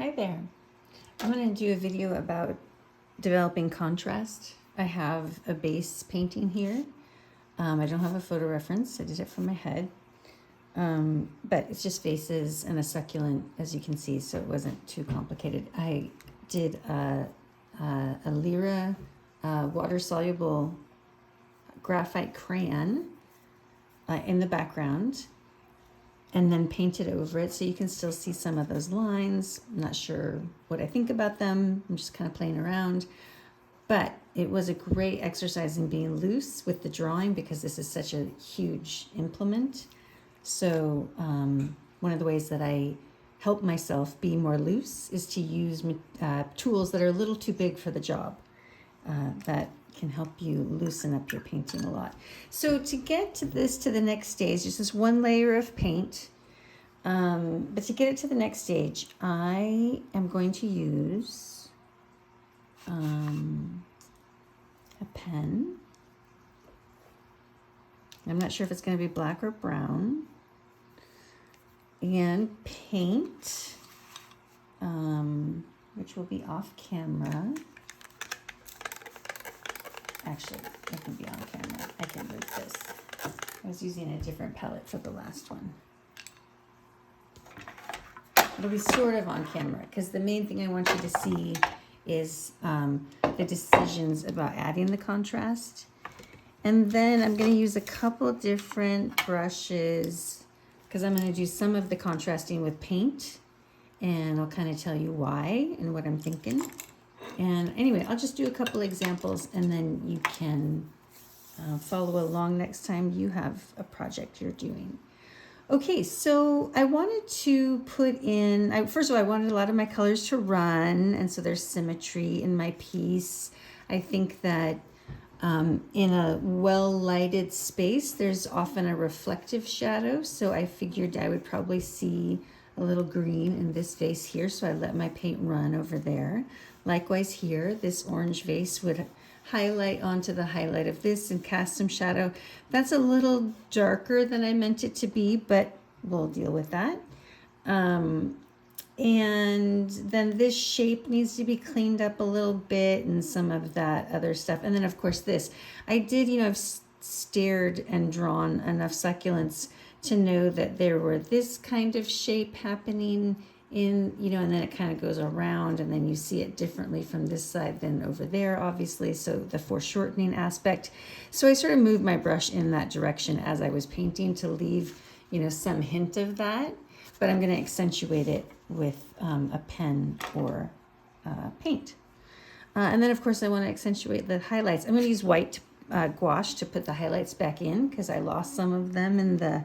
Hi there. I'm going to do a video about developing contrast. I have a base painting here. I don't have a photo reference. I did it from my head. But it's just vases and a succulent, as you can see, so it wasn't too complicated. I did a Lyra water-soluble graphite crayon in the background, and then painted over it so you can still see some of those lines. I'm not sure what I think about them. I'm just kind of playing around. But it was a great exercise in being loose with the drawing because this is such a huge implement. So one of the ways that I help myself be more loose is to use tools that are a little too big for the job. That can help you loosen up your painting a lot. So to get to the next stage, just this one layer of paint. But to get it to the next stage, I am going to use a pen. I'm not sure if it's going to be black or brown. And paint, which will be off camera. Actually, it can be on camera. I can move this. I was using a different palette for the last one. It'll be sort of on camera because the main thing I want you to see is the decisions about adding the contrast. And then I'm going to use a couple different brushes because I'm going to do some of the contrasting with paint, and I'll kind of tell you why and what I'm thinking. And anyway, I'll just do a couple examples and then you can follow along next time you have a project you're doing. Okay, so I wanted to put in, first of all, I wanted a lot of my colors to run, and so there's symmetry in my piece. I think that in a well-lighted space, there's often a reflective shadow, so I figured I would probably see a little green in this vase here, so I let my paint run over there. Likewise here, this orange vase would highlight onto the highlight of this and cast some shadow. That's a little darker than I meant it to be, but we'll deal with that. And then this shape needs to be cleaned up a little bit and some of that other stuff. And then of course this, I did, I've stared and drawn enough succulents to know that there were this kind of shape happening in, and then it kind of goes around and then you see it differently from this side than over there, obviously. So the foreshortening aspect. So I sort of moved my brush in that direction as I was painting to leave, some hint of that, but I'm going to accentuate it with a pen or paint. And then of course I want to accentuate the highlights. I'm going to use white gouache to put the highlights back in because I lost some of them in the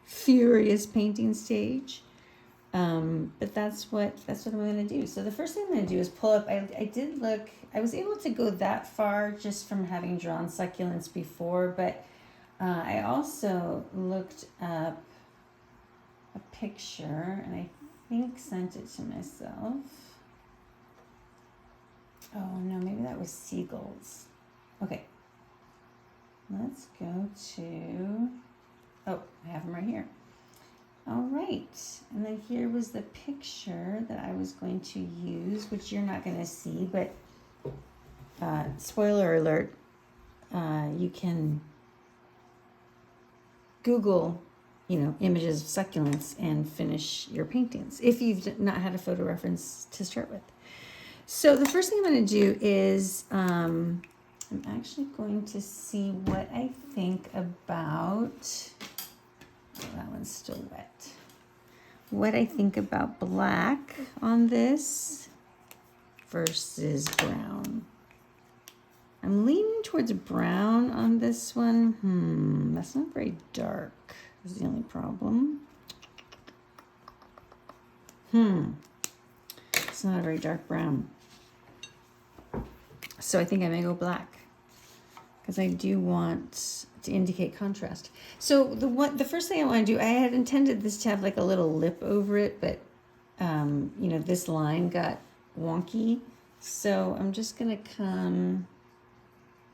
furious painting stage. But that's what I'm going to do. So the first thing I'm going to do is pull up. I was able to go that far just from having drawn succulents before, but I also looked up a picture and I think sent it to myself. Oh no, maybe that was seagulls. Okay, let's go to, I have them right here. All right, and then here was the picture that I was going to use, which you're not going to see, but spoiler alert, you can Google, images of succulents and finish your paintings if you've not had a photo reference to start with. So the first thing I'm going to do is I'm actually going to see what I think about. That one's still wet. What I think about black on this versus brown. I'm leaning towards brown on this one. That's not very dark, is the only problem. It's not a very dark brown. So I think I may go black because I do want to indicate contrast. So the first thing I want to do, I had intended this to have like a little lip over it, but this line got wonky. So I'm just going to come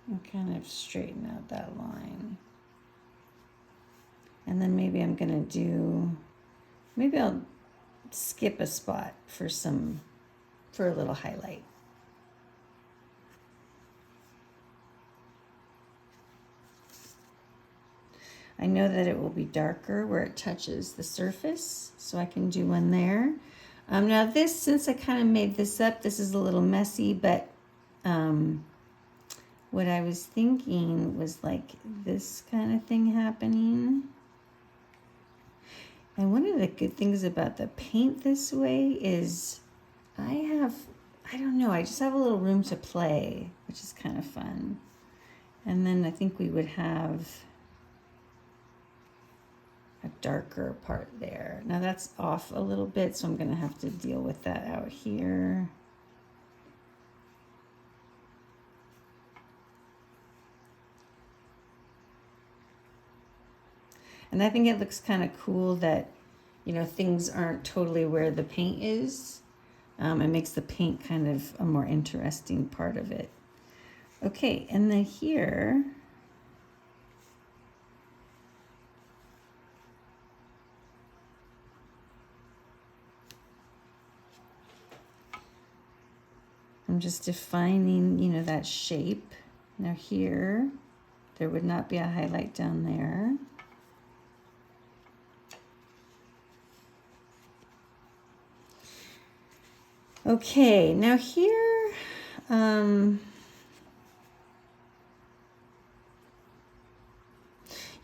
and kind of straighten out that line. And then maybe I'm going to do, maybe I'll skip a spot for a little highlight. I know that it will be darker where it touches the surface, so I can do one there. Now this, since I kind of made this up, this is a little messy, but what I was thinking was like this kind of thing happening. And one of the good things about the paint this way is I don't know, I just have a little room to play, which is kind of fun. And then I think we would have a darker part there. Now that's off a little bit, so I'm gonna have to deal with that out here. And I think it looks kind of cool that, you know, things aren't totally where the paint is. It makes the paint kind of a more interesting part of it. Okay, and then here, I'm just defining, you know, that shape. Now here, there would not be a highlight down there. Okay, now here,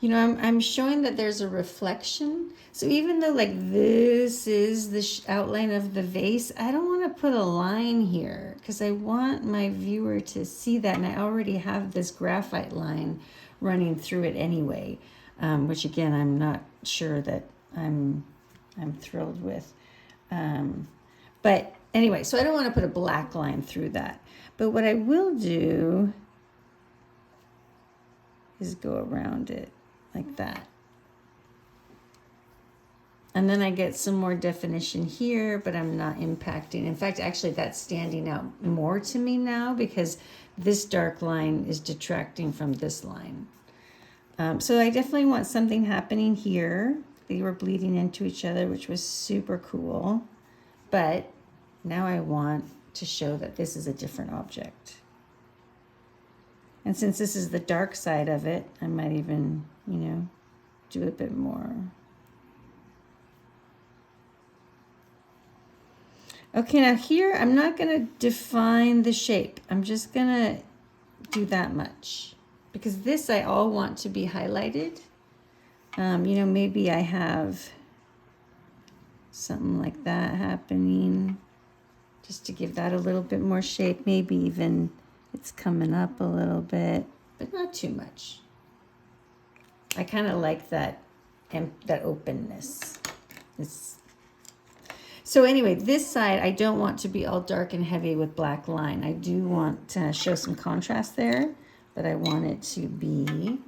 you know, I'm showing that there's a reflection. So even though like this is the outline of the vase, I don't want to put a line here because I want my viewer to see that. And I already have this graphite line running through it anyway, which again, I'm not sure that I'm thrilled with. But anyway, so I don't want to put a black line through that. But what I will do is go around it like that. And then I get some more definition here, but I'm not impacting. In fact, actually that's standing out more to me now because this dark line is detracting from this line. So I definitely want something happening here. They were bleeding into each other, which was super cool. But now I want to show that this is a different object. And since this is the dark side of it, I might even, you know, do a bit more. Okay, now here, I'm not gonna define the shape. I'm just gonna do that much because this I all want to be highlighted. You know, maybe I have something like that happening just to give that a little bit more shape. Maybe even it's coming up a little bit, but not too much. I kind of like that openness. So anyway, this side, I don't want to be all dark and heavy with black line. I do want to show some contrast there, but I want it to be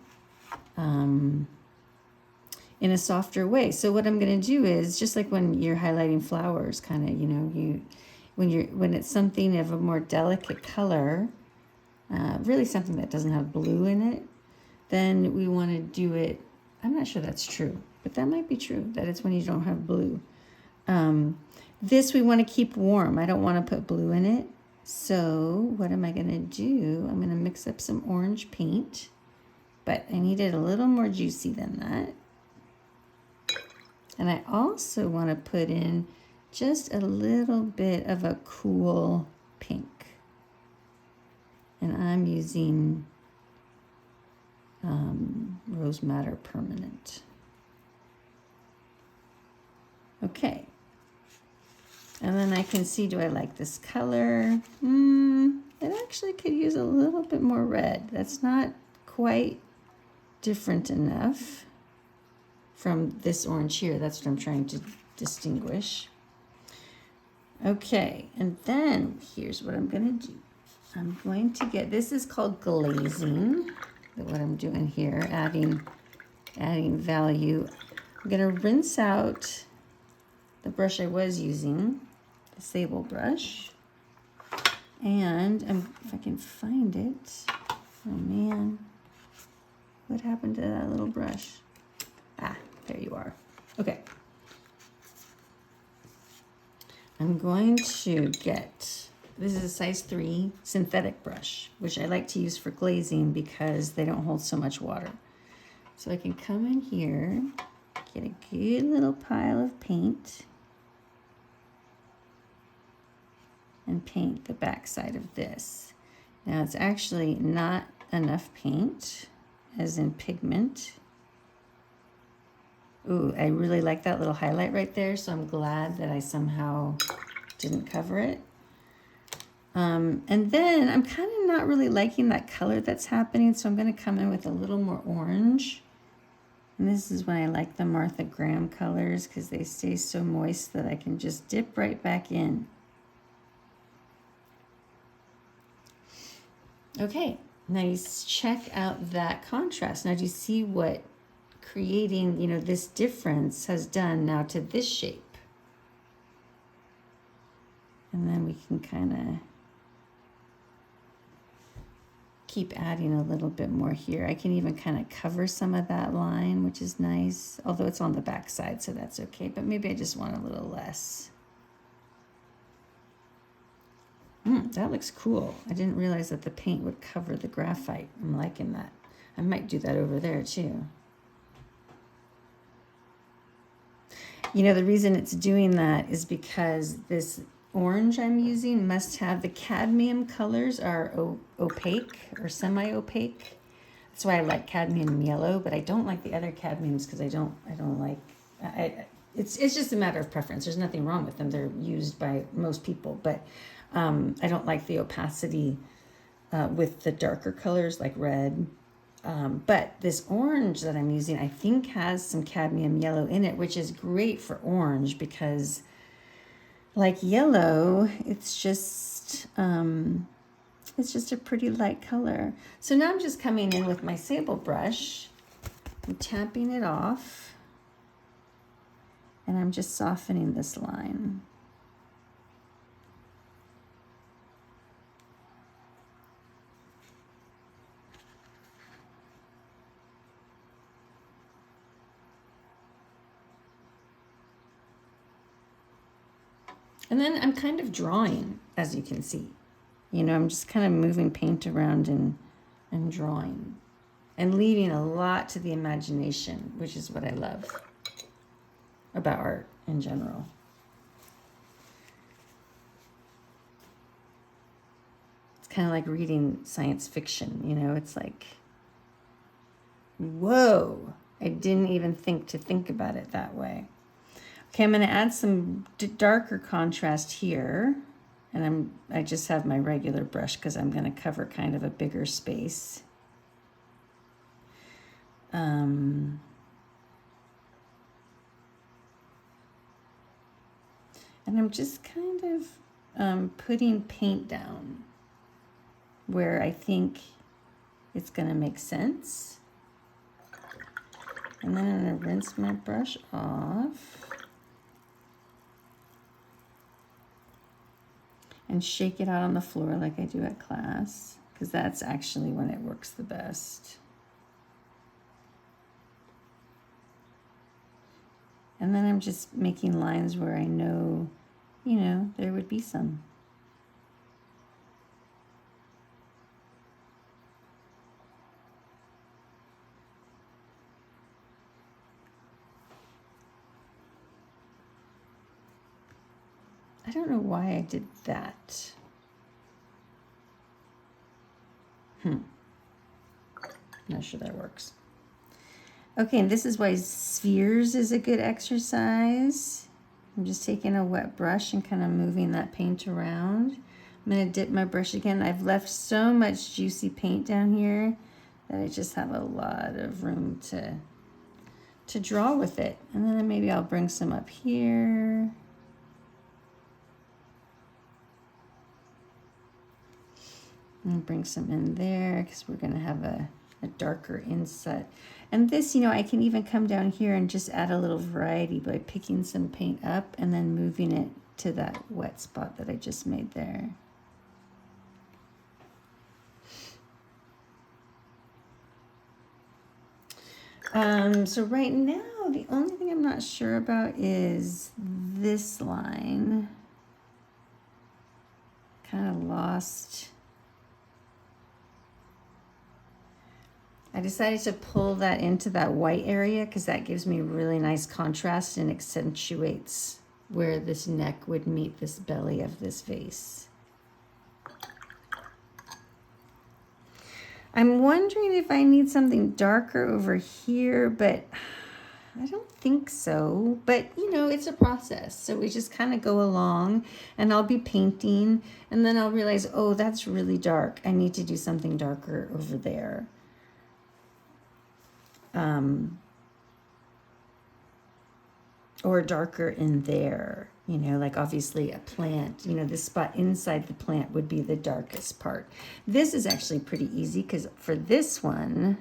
in a softer way. So what I'm going to do is, just like when you're highlighting flowers, kind of, you know, when it's something of a more delicate color, really something that doesn't have blue in it, then we want to do it. I'm not sure that's true, but that might be true, that it's when you don't have blue. This we want to keep warm. I don't want to put blue in it. So what am I going to do? I'm going to mix up some orange paint, but I need it a little more juicy than that. And I also want to put in just a little bit of a cool pink. And I'm using Rose Madder Permanent. Okay. And then I can see, do I like this color? It actually could use a little bit more red. That's not quite different enough from this orange here. That's what I'm trying to distinguish. Okay, and then here's what I'm gonna do. I'm going to get, this is called glazing, what I'm doing here, adding value. I'm gonna rinse out the brush I was using, the sable brush, and if I can find it, oh man, what happened to that little brush? Ah, there you are. Okay. I'm going to get, this is a size 3 synthetic brush, which I like to use for glazing because they don't hold so much water. So I can come in here, get a good little pile of paint, and paint the back side of this. Now it's actually not enough paint, as in pigment. Ooh, I really like that little highlight right there, so I'm glad that I somehow didn't cover it. And then I'm kind of not really liking that color that's happening, so I'm going to come in with a little more orange. And this is when I like the Martha Graham colors because they stay so moist that I can just dip right back in. Okay, nice. Check out that contrast. Now do you see what creating, this difference has done now to this shape? And then we can kind of keep adding a little bit more here. I can even kind of cover some of that line, which is nice, although it's on the back side, so that's okay, but maybe I just want a little less. That looks cool. I didn't realize that the paint would cover the graphite. I'm liking that. I might do that over there too. The reason it's doing that is because this orange I'm using must have, the cadmium colors are opaque or semi-opaque. That's why I like cadmium yellow, but I don't like the other cadmiums because I don't like, it's just a matter of preference. There's nothing wrong with them. They're used by most people, but I don't like the opacity with the darker colors like red. But this orange that I'm using, I think has some cadmium yellow in it, which is great for orange because like yellow, it's just a pretty light color. So now I'm just coming in with my sable brush, I'm tapping it off, and I'm just softening this line. And then I'm kind of drawing, as you can see. I'm just kind of moving paint around and drawing and leaving a lot to the imagination, which is what I love about art in general. It's kind of like reading science fiction, it's like, whoa, I didn't even think about it that way. Okay, I'm going to add some darker contrast here, and I just have my regular brush because I'm going to cover kind of a bigger space. And I'm just kind of putting paint down where I think it's going to make sense. And then I'm going to rinse my brush off. And shake it out on the floor like I do at class, because that's actually when it works the best. And then I'm just making lines where I know, there would be some. I don't know why I did that. Not sure that works. Okay, and this is why spheres is a good exercise. I'm just taking a wet brush and kind of moving that paint around. I'm going to dip my brush again. I've left so much juicy paint down here that I just have a lot of room to draw with it. And then maybe I'll bring some up here. And bring some in there because we're going to have a darker inset. And this, I can even come down here and just add a little variety by picking some paint up and then moving it to that wet spot that I just made there. So right now, the only thing I'm not sure about is this line. I decided to pull that into that white area because that gives me really nice contrast and accentuates where this neck would meet this belly of this vase. I'm wondering if I need something darker over here, but I don't think so. But, you know, it's a process. So we just kind of go along, and I'll be painting, and then I'll realize, oh, that's really dark. I need to do something darker over there. Or darker in there, you know, like obviously a plant, you know, this spot inside the plant would be the darkest part. This is actually pretty easy because for this one,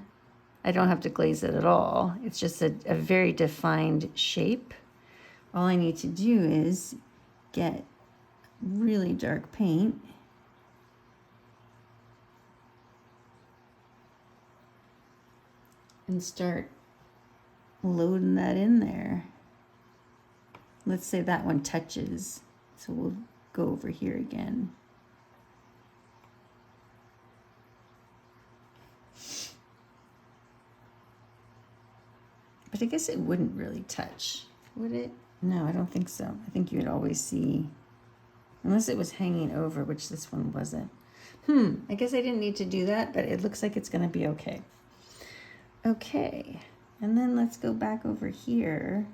I don't have to glaze it at all. It's just a very defined shape. All I need to do is get really dark paint and start loading that in there. Let's say that one touches, so we'll go over here again. But I guess it wouldn't really touch, would it? No, I don't think so. I think you would always see, unless it was hanging over, which this one wasn't. I guess I didn't need to do that, but it looks like it's gonna be okay. Okay, and then let's go back over here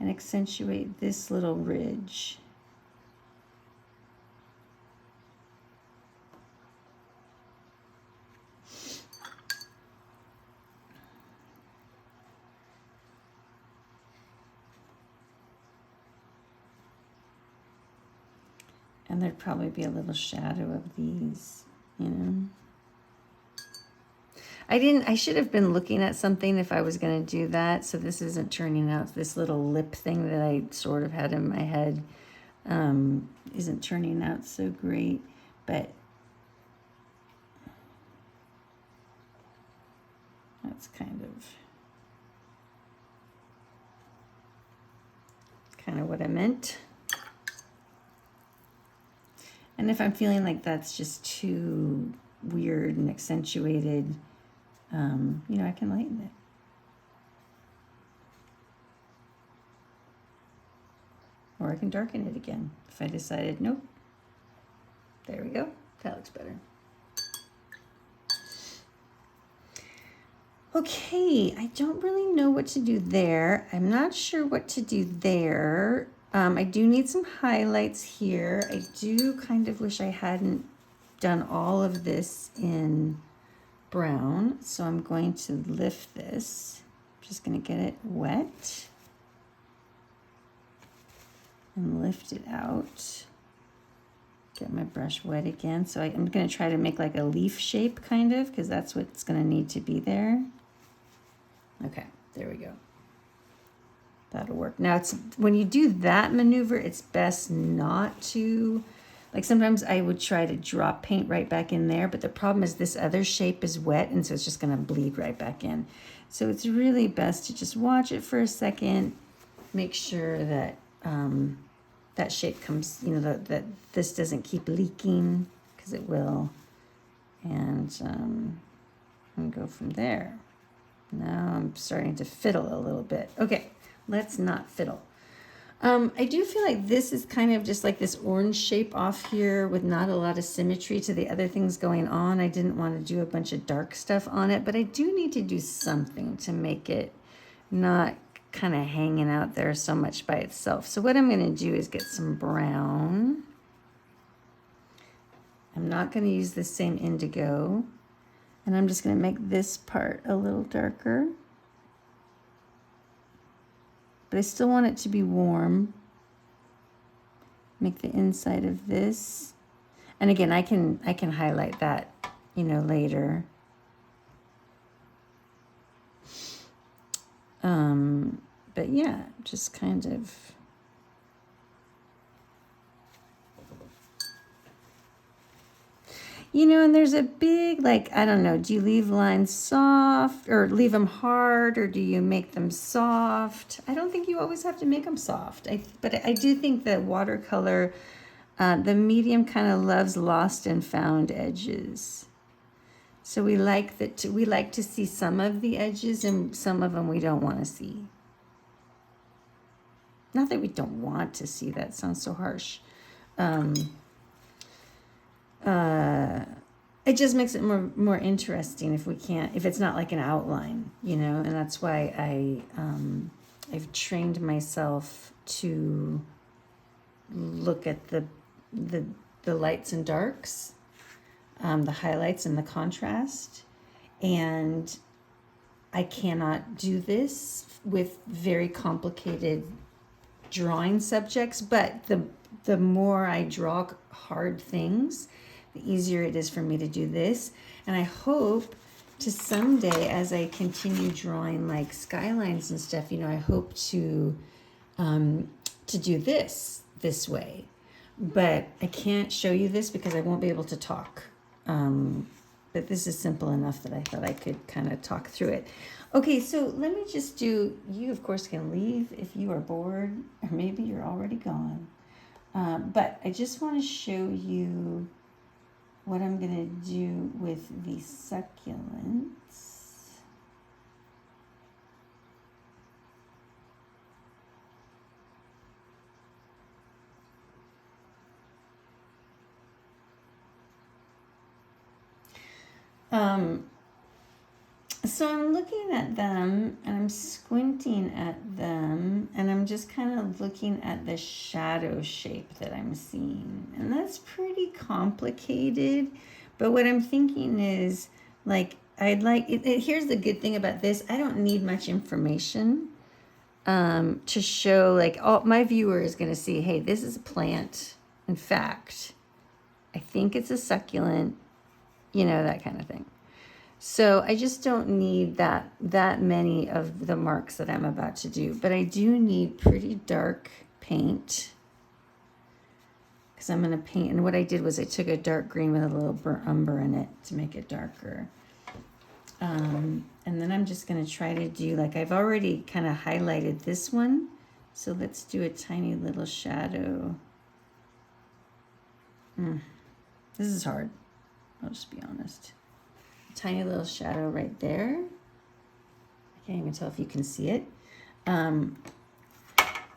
and accentuate this little ridge. And there'd probably be a little shadow of these, you know. I should have been looking at something if I was going to do that. So this isn't turning out, this little lip thing that I sort of had in my head isn't turning out so great. But that's kind of what I meant. And if I'm feeling like that's just too weird and accentuated, you know, I can lighten it. Or I can darken it again if I decided, nope. There we go. That looks better. Okay, I don't really know what to do there. I'm not sure what to do there. I do need some highlights here. I do kind of wish I hadn't done all of this in brown. So I'm going to lift this. I'm just going to get it wet and lift it out. Get my brush wet again. So I'm going to try to make like a leaf shape kind of, because that's what's going to need to be there. Okay, there we go. That'll work. Now, it's when you do that maneuver, it's best not to, like sometimes I would try to drop paint right back in there, but the problem is this other shape is wet, and so it's just going to bleed right back in. So it's really best to just watch it for a second, make sure that that shape comes, you know, that this doesn't keep leaking, because it will, and go from there. Now I'm starting to fiddle a little bit. Okay. Let's not fiddle. I do feel like this is kind of just like this orange shape off here with not a lot of symmetry to the other things going on. I didn't want to do a bunch of dark stuff on it, but I do need to do something to make it not kind of hanging out there so much by itself. So what I'm going to do is get some brown. I'm not going to use the same indigo, and I'm just going to make this part a little darker. But I still want it to be warm. Make the inside of this. And again, I can highlight that, you know, later. But yeah, just kind of you know, and there's a big, like, I don't know, do you leave lines soft or leave them hard, or do you make them soft? I don't think you always have to make them soft. But I do think that watercolor, The medium kind of loves lost and found edges. So we like that. We like to see some of the edges, and some of them we don't want to see. Not that we don't want to see. That sounds so harsh. It just makes it more interesting if we can't, if it's not like an outline, you know. And that's why I've trained myself to look at the lights and darks, the highlights and the contrast. And I cannot do this with very complicated drawing subjects, but the more I draw hard things, the easier it is for me to do this. And I hope to someday, as I continue drawing like skylines and stuff, you know, I hope to do this way. But I can't show you this because I won't be able to talk. But this is simple enough that I thought I could kind of talk through it. Okay, so let me just do, you of course can leave if you are bored, or maybe you're already gone. But I just want to show you what I'm going to do with the succulents. So I'm looking at them and I'm squinting at them and I'm just kind of looking at the shadow shape that I'm seeing. And that's pretty complicated. But what I'm thinking is, like, I'd like, here's the good thing about this. I don't need much information to show, like, all my viewer is going to see, hey, this is a plant. In fact, I think it's a succulent, you know, that kind of thing. So I just don't need that many of the marks that I'm about to do. But I do need pretty dark paint, because I'm going to paint. And what I did was I took a dark green with a little burnt umber in it to make it darker. And then I'm just going to try to do, like, I've already kind of highlighted this one. So let's do a tiny little shadow. This is hard. I'll just be honest. Tiny little shadow right there. I can't even tell if you can see it. And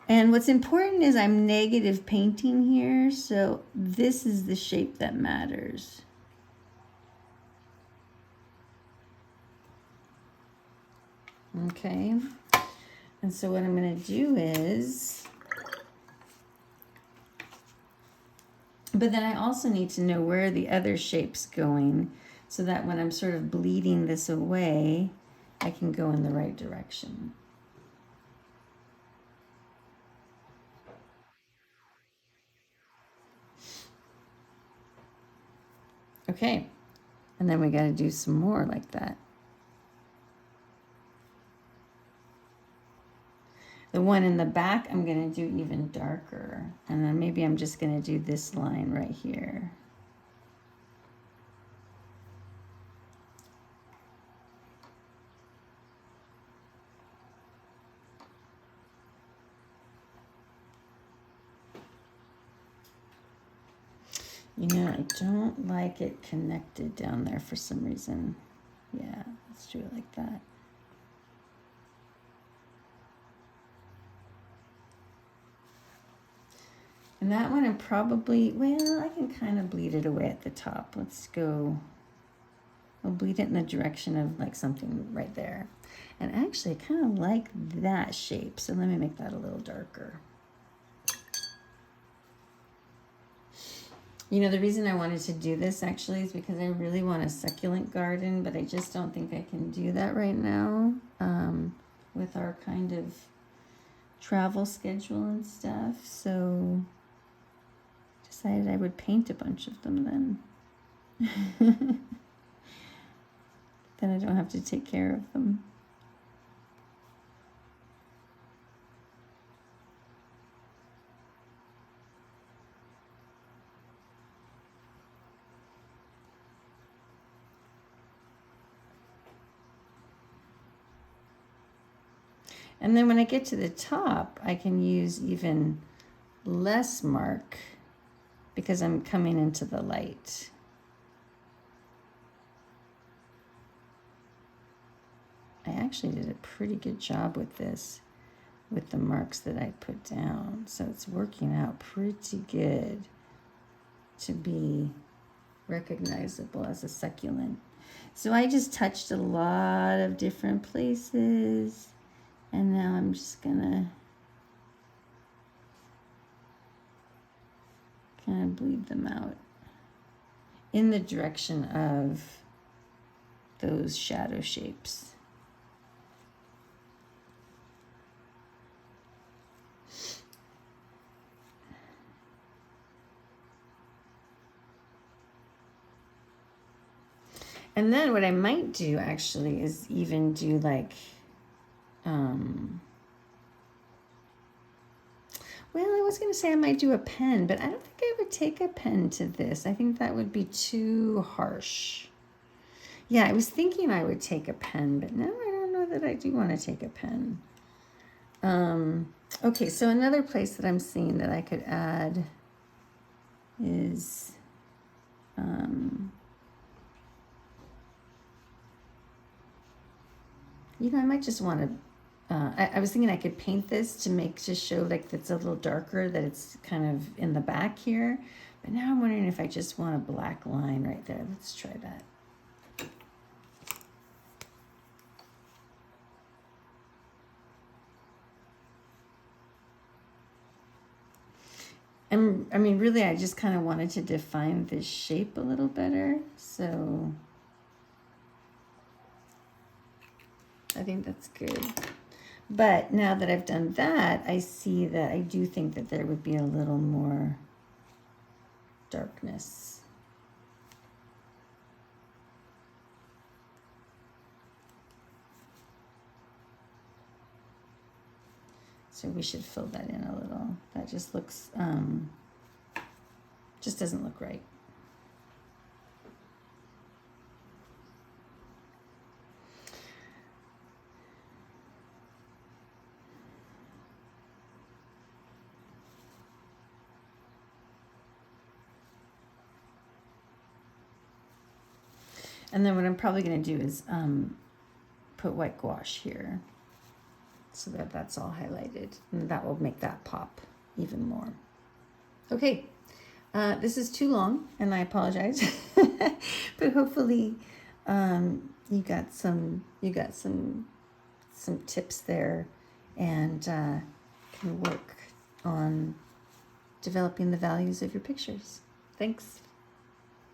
what's important is I'm negative painting here, so this is the shape that matters. Okay, and so what I'm going to do is, but then I also need to know where the other shape's going, so that when I'm sort of bleeding this away, I can go in the right direction. Okay, and then we got to do some more like that. The one in the back, I'm going to do even darker. And then maybe I'm just going to do this line right here. You know, I don't like it connected down there for some reason. Yeah, let's do it like that. And that one, I'm probably, well, I can kind of bleed it away at the top. Let's go, I'll bleed it in the direction of like something right there. And actually, I kind of like that shape. So let me make that a little darker. You know, the reason I wanted to do this actually is because I really want a succulent garden, but I just don't think I can do that right now with our kind of travel schedule and stuff. So decided I would paint a bunch of them then. Then I don't have to take care of them. And then when I get to the top, I can use even less mark because I'm coming into the light. I actually did a pretty good job with this, with the marks that I put down. So it's working out pretty good to be recognizable as a succulent. So I just touched a lot of different places, and now I'm just gonna kind of bleed them out in the direction of those shadow shapes. And then what I might do actually is even do like, well, I was going to say I might do a pen, but I don't think I would take a pen to this. I think that would be too harsh. Yeah, I was thinking I would take a pen, but now I don't know that I do want to take a pen. Okay, so another place that I'm seeing that I could add is, you know, I might just want to, I was thinking I could paint this to show like that's a little darker, that it's kind of in the back here. But now I'm wondering if I just want a black line right there. Let's try that. And I mean, really, I just kind of wanted to define this shape a little better. So I think that's good. But now that I've done that, I see that I do think that there would be a little more darkness. So we should fill that in a little. That just looks, just doesn't look right. And then what I'm probably going to do is put white gouache here so that that's all highlighted. And that will make that pop even more. Okay, this is too long, and I apologize. But hopefully you got some tips there, and can work on developing the values of your pictures. Thanks.